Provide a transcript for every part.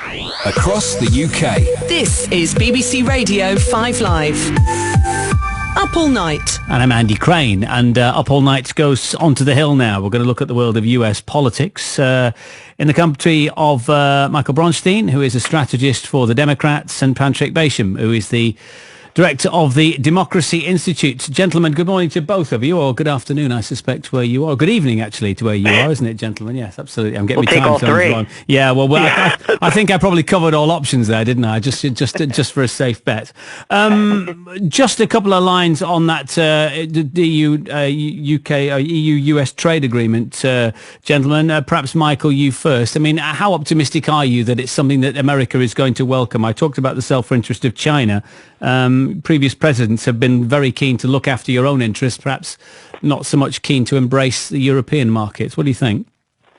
Across the UK. This is BBC Radio 5 Live. Up All Night. And I'm Andy Crane, and Up All Night goes onto the hill now. We're going to look at the world of US politics in the company of Michael Bronstein, who is a strategist for the Democrats, and Patrick Basham, who is the director of the Democracy Institute. Gentlemen, good morning to both of you, or good afternoon, I suspect, where you are. Good evening, actually, to where you are, isn't it, gentlemen? Yes, absolutely. I'm getting We'll take time all zones three. wrong. Yeah, well, I think I probably covered all options there, didn't I? Just for a safe bet. Just a couple of lines on that EU-US trade agreement, gentlemen. Perhaps, Michael, you first. I mean, how optimistic are you that it's something that America is going to welcome? I talked about the self-interest of China. Previous presidents have been very keen to look after your own interests, perhaps not so much keen to embrace the European markets. What do you think?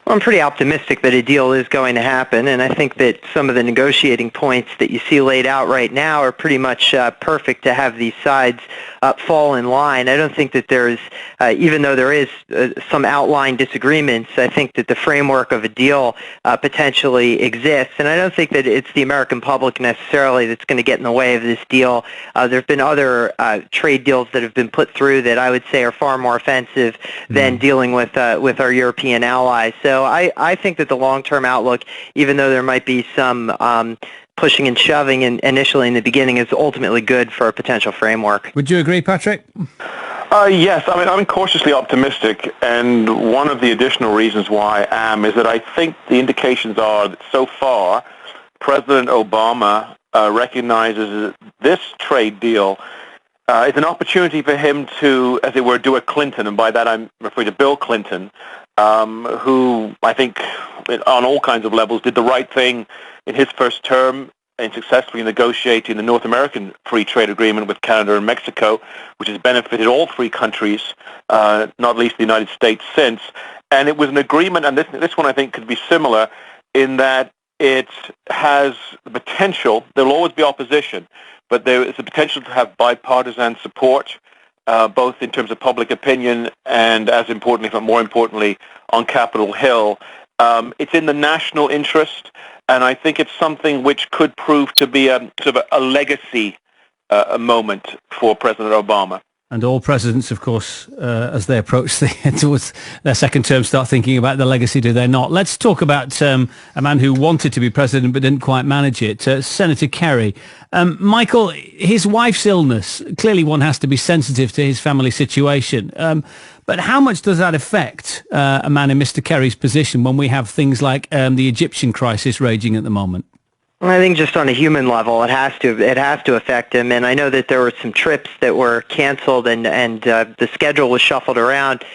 Well, I'm pretty optimistic that a deal is going to happen, and I think that some of the negotiating points that you see laid out right now are pretty much perfect to have these sides fall in line. I don't think that there's, even though there is some outline disagreements, I think that the framework of a deal potentially exists, and I don't think that it's the American public necessarily that's going to get in the way of this deal. There have been other trade deals that have been put through that I would say are far more offensive than dealing with our European allies. So I think that the long-term outlook, even though there might be some pushing and shoving initially in the beginning, is ultimately good for a potential framework. Would you agree, Patrick? Yes, I mean, I'm cautiously optimistic, and one of the additional reasons why I am is that I think the indications are that so far President Obama recognizes that this trade deal is an opportunity for him to, as it were, do a Clinton, and by that I'm referring to Bill Clinton, who I think on all kinds of levels did the right thing in his first term in successfully negotiating the North American Free Trade Agreement with Canada and Mexico, which has benefited all three countries, not least the United States since. And it was an agreement, and this one I think could be similar in that it has the potential, there will always be opposition, but there is the potential to have bipartisan support, both in terms of public opinion and, as importantly, if not more importantly, on Capitol Hill. It's in the national interest, and I think it's something which could prove to be a sort of a legacy moment for President Obama. And all presidents, of course, as they approach towards their second term, start thinking about the legacy, do they not? Let's talk about a man who wanted to be president but didn't quite manage it, Senator Kerry. Michael, his wife's illness, clearly one has to be sensitive to his family situation. But how much does that affect a man in Mr. Kerry's position when we have things like the Egyptian crisis raging at the moment? I think just on a human level, it has to affect him. And I know that there were some trips that were canceled, and the schedule was shuffled around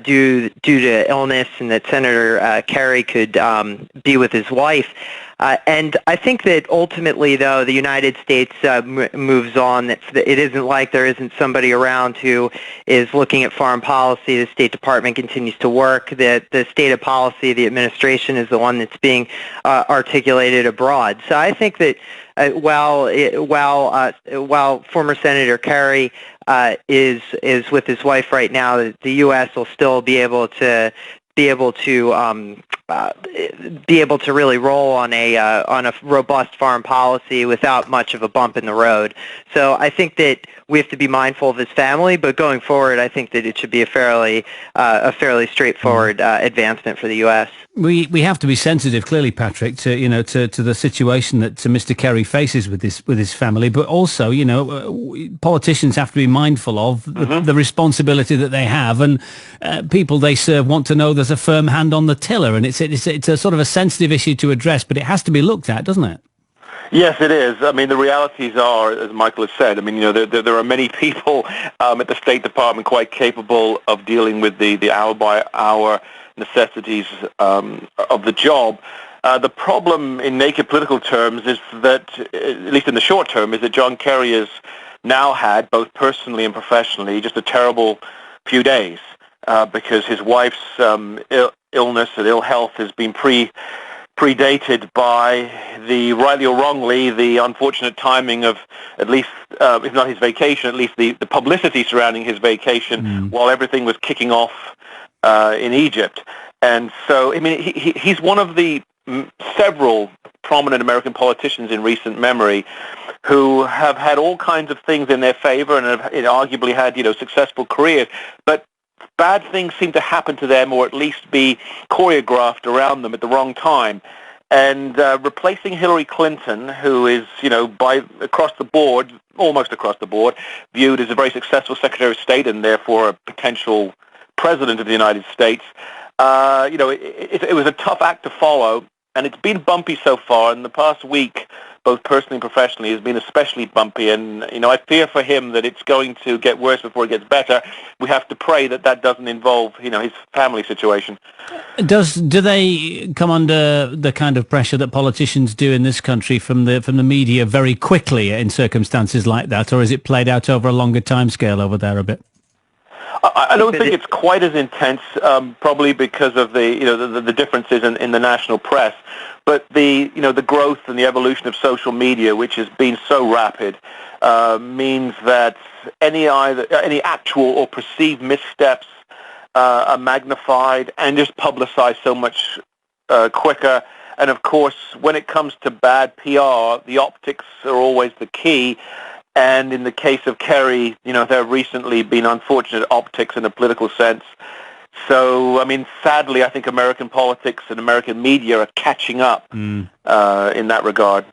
due to illness, and that Senator Kerry could be with his wife. And I think that ultimately, though, the United States moves on. It isn't like there isn't somebody around who is looking at foreign policy. The State Department continues to work. The state of policy, the administration, is the one that's being articulated abroad. So I think that while former Senator Kerry is with his wife right now, the U.S. will still be able to really roll on a robust foreign policy without much of a bump in the road. So I think that we have to be mindful of his family, but going forward, I think that it should be a fairly straightforward advancement for the U.S. We have to be sensitive, clearly, Patrick, to the situation that Mr. Kerry faces with his family, but also, politicians have to be mindful of the responsibility that they have, and people they serve want to know there's a firm hand on the tiller, and it's a sort of a sensitive issue to address, but it has to be looked at, doesn't it? Yes, it is. I mean, the realities are, as Michael has said, I mean, there are many people at the State Department quite capable of dealing with the hour-by-hour necessities of the job. The problem in naked political terms is that, at least in the short term, is that John Kerry has now had, both personally and professionally, just a terrible few days because his wife's illness and ill health has been predated by the, rightly or wrongly, the unfortunate timing of at least, if not his vacation, at least the publicity surrounding his vacation while everything was kicking off in Egypt. And so, I mean, he's one of the several prominent American politicians in recent memory who have had all kinds of things in their favor and have arguably had, successful careers, but bad things seem to happen to them, or at least be choreographed around them at the wrong time. And replacing Hillary Clinton, who is, almost across the board, viewed as a very successful Secretary of State and therefore a potential President of the United States, it was a tough act to follow, and it's been bumpy so far. In the past week, both personally and professionally, has been especially bumpy, and I fear for him that it's going to get worse before it gets better. We have to pray that doesn't involve his family situation. Do they come under the kind of pressure that politicians do in this country from the media very quickly in circumstances like that, or is it played out over a longer timescale over there a bit? I don't think it's quite as intense, probably because of the differences in the national press. But the growth and the evolution of social media, which has been so rapid, means that any actual or perceived missteps are magnified and just publicized so much quicker. And of course, when it comes to bad PR, the optics are always the key. And in the case of Kerry, there have recently been unfortunate optics in a political sense. So, sadly, I think American politics and American media are catching up in that regard.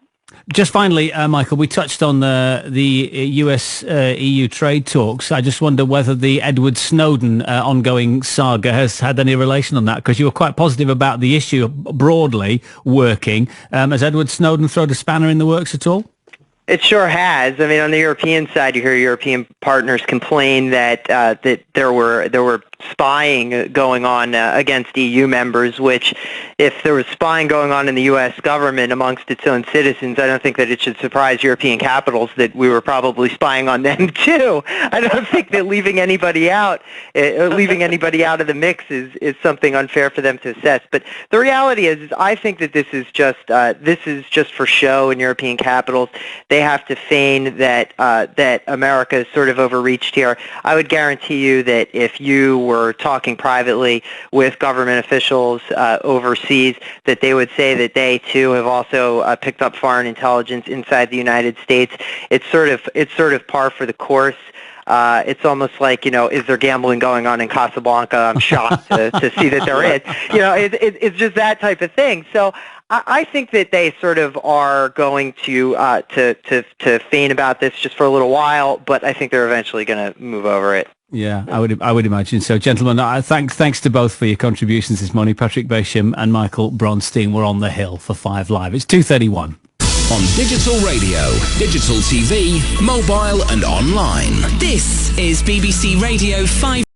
Just finally, Michael, we touched on the US-EU trade talks. I just wonder whether the Edward Snowden ongoing saga has had any relation on that, because you were quite positive about the issue broadly working. Has Edward Snowden thrown a spanner in the works at all? It sure has. On the European side, you hear European partners complain that there were spying going on against EU members, which, if there was spying going on in the U.S. government amongst its own citizens, I don't think that it should surprise European capitals that we were probably spying on them too. I don't think that leaving anybody out of the mix is something unfair for them to assess. But the reality is I think that this is just for show in European capitals. They have to feign that America is sort of overreached here. I would guarantee you that if you were talking privately with government officials overseas, that they would say that they too have also picked up foreign intelligence inside the United States. It's sort of par for the course. It's almost like, is there gambling going on in Casablanca? I'm shocked to see that there is. It's just that type of thing. So I think that they sort of are going to feign about this just for a little while, but I think they're eventually going to move over it. Yeah, I would imagine so. Gentlemen, thanks to both for your contributions this morning. Patrick Basham and Michael Bronstein were on the Hill for 5 Live. It's 2:31. On digital radio, digital TV, mobile and online. This is BBC Radio 5.